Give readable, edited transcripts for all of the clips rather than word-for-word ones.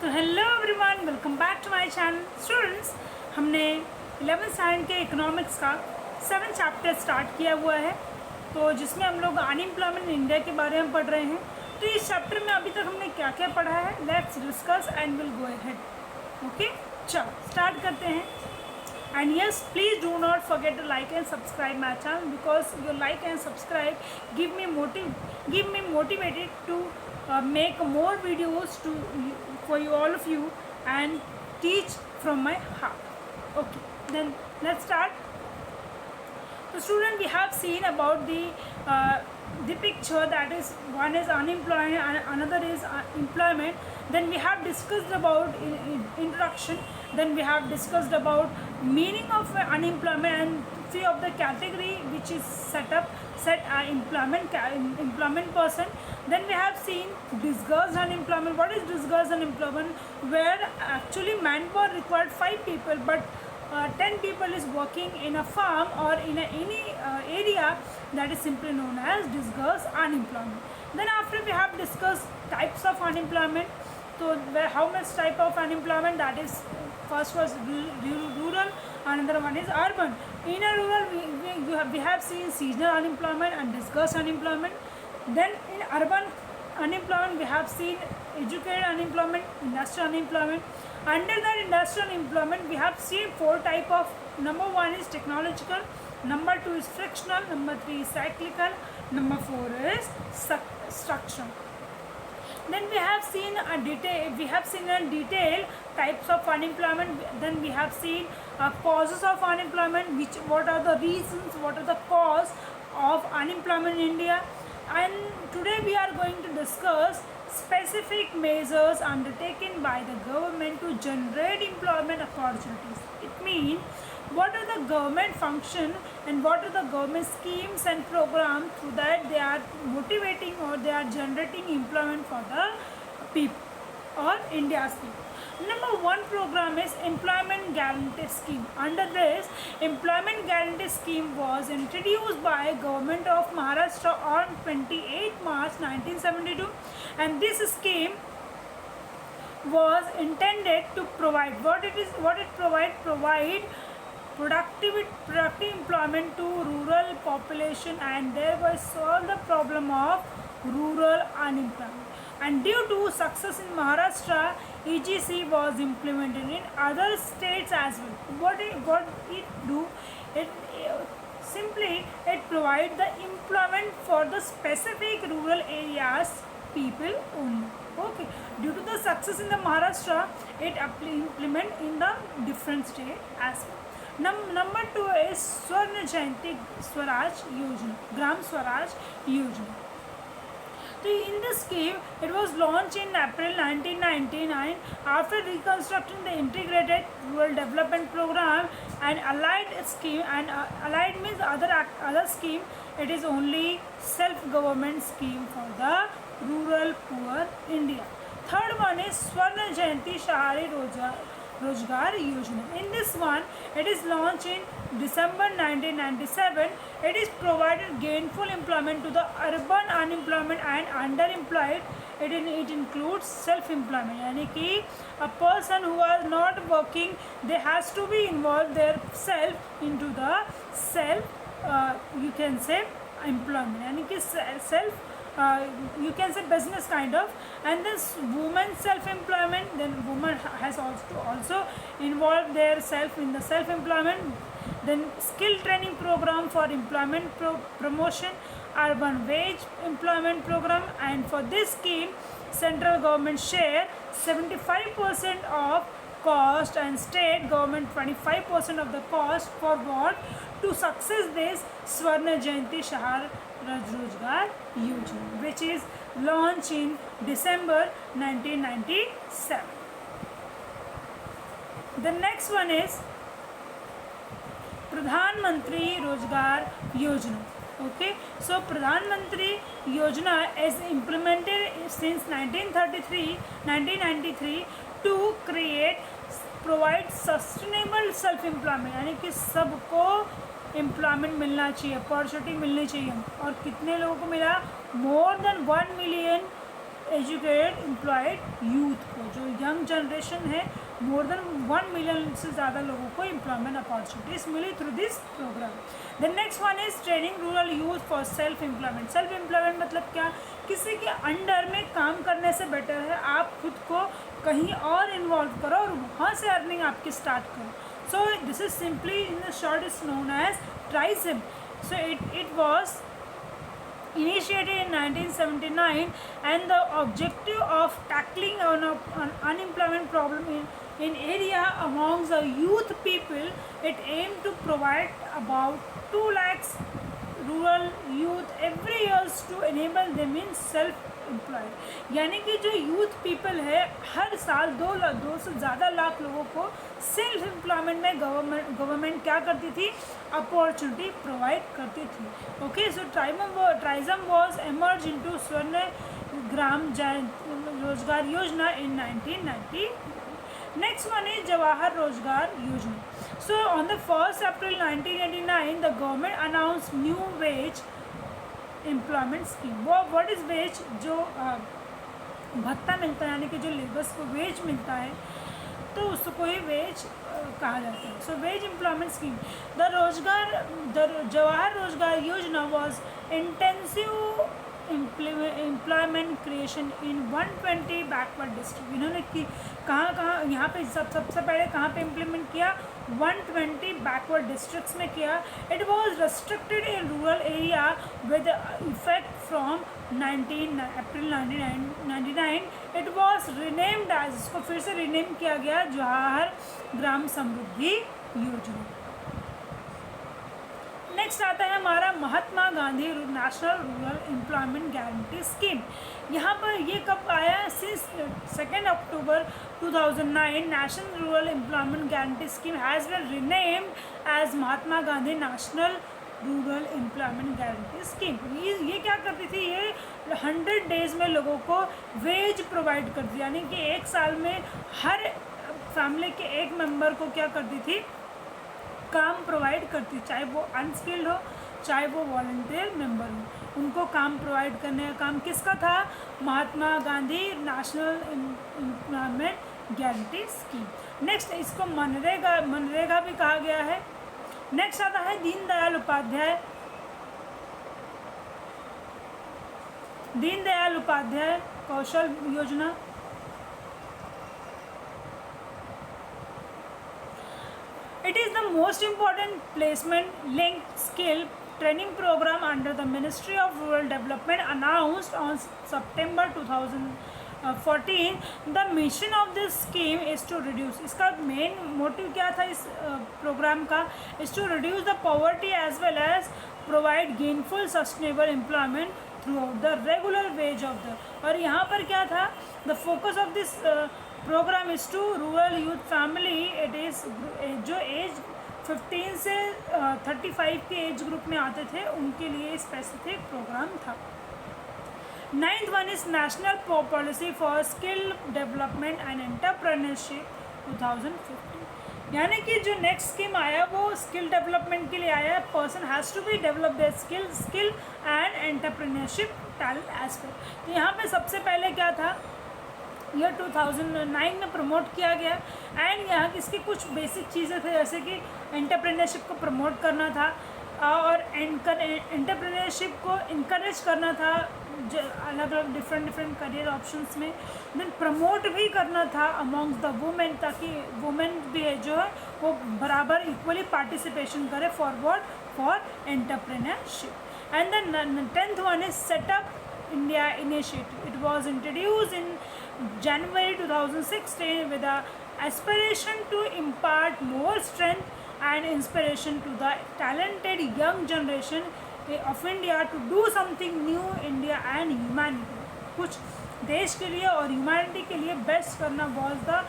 तो hello everyone, welcome back to my channel. Students, हमने 11th standard के economics का 7 चैप्टर स्टार्ट किया हुआ है, तो जिसमें हम लोग अनएम्प्लॉयमेंट इन इंडिया के बारे में पढ़ रहे हैं। तो इस चैप्टर में अभी तक हमने क्या क्या पढ़ा है, let's discuss and will go ahead. Okay, चलो स्टार्ट करते हैं। And yes, please do not forget to like and subscribe my channel, because your like and subscribe give me motivated to make more videos for you, all of you, and teach from my heart. Okay, then let's start. So student, we have seen about the picture, that is, one is unemployment and another is employment. Then we have discussed about introduction. Then we have discussed about meaning of unemployment and few of the category which is set employment person. Then we have seen disguised unemployment. What is disguised unemployment? Where actually manpower required 5 people, but 10 people is working in a farm or in any area, that is simply known as disguised unemployment. Then after we have discussed types of unemployment. So how much type of unemployment? That is, first was rural, another one is urban. In a rural we have seen seasonal unemployment and disguised unemployment. Then in urban unemployment we have seen educated unemployment, industrial unemployment. Under that industrial employment we have seen 4 type of. Number 1 is technological, number 2 is frictional, number 3 is cyclical, number 4 is structural. Then we have seen a detail types of unemployment. Then we have seen causes of unemployment, what are the reasons, what are the cause of unemployment in India. And today we are going to discuss specific measures undertaken by the government to generate employment opportunities. It means, what are the government function and what are the government schemes and programs, through that they are motivating or they are generating employment for the people or India's people. Number 1 program is Employment Guarantee Scheme. Under this, Employment Guarantee Scheme was introduced by Government of Maharashtra on 28 March 1972, and this scheme was intended to provide provide productive employment to rural population, and thereby solve the problem of rural unemployment. And due to success in Maharashtra, EGC was implemented in other states as well. What it do? It provide the employment for the specific rural areas people only. Okay, due to the success in the Maharashtra, it implement in the different state as well. Number 2 is Swarna Jayanti Swaraj Yojana, Gram Swaraj Yojana. So in this scheme, it was launched in April 1999 after reconstructing the integrated rural development program and allied scheme. And allied means other scheme. It is only self-government scheme for the rural poor India. Third one is Swarna Jayanti Shahari Rozgar Yojana. In this one, it is launched in December 1997. It is provided gainful employment to the urban unemployment and underemployed. It includes self-employment. यानी कि a person who are not working, they has to be involved their self into the you can say employment. यानी कि self you can say business kind of. And this woman self-employment, then woman has also involved their self in the self-employment. Then skill training program for employment promotion, urban wage employment program. And for this scheme, central government share 75% of cost and state government 25% of the cost. For what? To success this Swarna Jayanti Shahar Rozgar Yojana, which is launched in December 1997. The next one is Pradhan Mantri Rozgar Yojana. Okay, so Pradhan Mantri Yojana is implemented since 1993 to provide sustainable self-employment. यानी कि सबको employment मिलना चाहिए, opportunity मिलनी चाहिए. और कितने लोगों को मिला? More than 1 million educated employed youth को, जो यंग जनरेशन है, मोर देन 1 मिलियन से ज़्यादा लोगों को एम्प्लॉयमेंट अपॉर्चुनिटीज़ मिली through this program. The next one is training rural youth for self employment. Self employment मतलब क्या, किसी के अंडर में काम करने से बेटर है आप खुद को कहीं और इन्वॉल्व करो और वहाँ से अर्निंग आपकी स्टार्ट करो। So this is simply in the short is known as TRYSEM. So it was initiated in 1979 and the objective of tackling an unemployment problem in area amongst the youth people, it aimed to provide about 2 lakhs rural youth every year to enable them in self employed। यानी कि जो youth people है हर साल 2 से ज़्यादा लाख लोगों को self employment में गवर्नमेंट क्या करती थी, अपॉर्चुनिटी प्रोवाइड करती थी। Okay, so TRYSEM was emerge into Swarna Gram Rozgar Yojana in 1990। Next one is Jawahar Rozgar Yojana. So on the 1st April 1989 the government announce new wage employment scheme. वो व्हाट इज़ वेज, जो भत्ता मिलता है यानी कि जो लेबर्स को वेज मिलता है तो उसको ही वेज कहा जाता है। So wage employment scheme, the Jawahar Rozgar Yojana was intensive employment creation in 120 backward district. इन्होंने कि कहाँ यहाँ पे सबसे पहले कहाँ पे इम्प्लीमेंट किया, 120 बैकवर्ड डिस्ट्रिक्ट्स में किया। It was restricted in rural area with effect from April 1999। It was renamed as, इसको फिर से रिनेम किया गया जवाहर ग्राम समृद्धि योजना। नेक्स्ट आता है हमारा Mahatma Gandhi national rural employment guarantee scheme. यहाँ पर ये कब आया, since 2 October 2009 national rural employment guarantee scheme has been renamed as Mahatma Gandhi national rural employment guarantee scheme. ये क्या करती थी, ये 100 डेज़ में लोगों को वेज प्रोवाइड करती, यानी कि 1 साल में हर फैमिली के एक मेंबर को क्या करती थी, काम प्रोवाइड करती, चाहे वो अनस्किल्ड हो चाहे वो वॉलंटियर मेंबर हो, उनको काम प्रोवाइड करने का काम किसका था, Mahatma Gandhi national employment guarantee scheme. Next इसको मनरेगा भी कहा गया है। नेक्स्ट आता है Deendayal Upadhyay Kaushal Yojana. It is the most important placement linked skill training program under the Ministry of Rural Development announced on September 2014. The mission of this scheme is to reduce, इसका main motive क्या था इस program का, is to reduce the poverty as well as provide gainful sustainable employment throughout the regular wage of the, और यहाँ पर क्या था, the focus of this program is to rural youth family. It is जो age 15 से 35 के age group में आते थे उनके लिए स्पेसिफिक प्रोग्राम था। 9th one is national policy for skill development and entrepreneurship 2015। यानी कि जो नेक्स्ट स्कीम आया वो स्किल डेवलपमेंट के लिए आया। Person has to be develop their skill and entrepreneurship talent as well. तो यहाँ पे सबसे पहले क्या था, ईयर 2009 में प्रमोट किया गया एंड यहाँ इसकी कुछ बेसिक चीज़ें थे, जैसे कि एंटरप्रेन्योरशिप को प्रमोट करना था और एंटरप्रेन्योरशिप को इनकरेज करना था अलग अलग डिफरेंट करियर ऑप्शंस में। देन प्रमोट भी करना था अमॉन्ग्स द वुमेन, ताकि वुमेन भी जो है वो बराबर इक्वली पार्टिसिपेशन करे for entrepreneurship. And then 10th one is setup India initiative. It was introduced in January 2016 with the aspiration to impart more strength and inspiration to the talented young generation of India to do something new India and humanity. कुछ देश के लिए और humanity के लिए best करना was the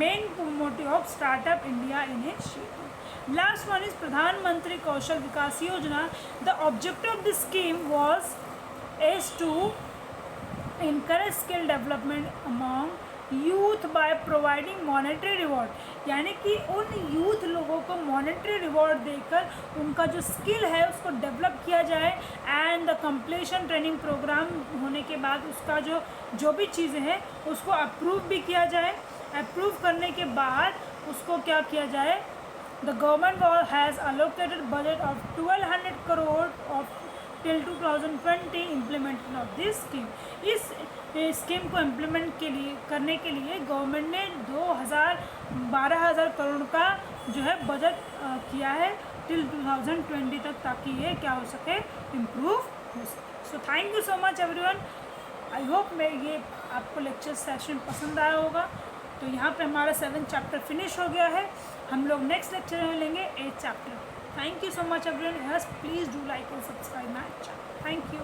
main motive of Startup India initiative. Last one is प्रधानमंत्री कौशल विकास योजना. The objective of this scheme is to encourage skill development among youth by providing monetary reward, यानी कि उन यूथ लोगों को मॉनेटरी रिवॉर्ड देकर उनका जो स्किल है उसको डेवलप किया जाए। And the completion training programme होने के बाद उसका जो भी चीज़ें हैं उसको अप्रूव भी किया जाए। अप्रूव करने के बाद उसको क्या किया जाए, the government has allocated budget of 1200 crore of till 2020 implementation of this scheme. इस स्कीम को इम्प्लीमेंट करने के लिए गवर्नमेंट ने 12,000 करोड़ का जो है बजट किया है टिल 2020 तक, ताकि ये क्या हो सके, इम्प्रूव हो सके। So thank you so much everyone. I hope ये आपको लेक्चर सेशन पसंद आया होगा। तो यहाँ पे हमारा 7th चैप्टर फिनिश हो गया है। हम लोग नेक्स्ट लेक्चर में लेंगे 8th chapter. Thank you so much everyone. Yes, please do like और subscribe my channel. Thank you.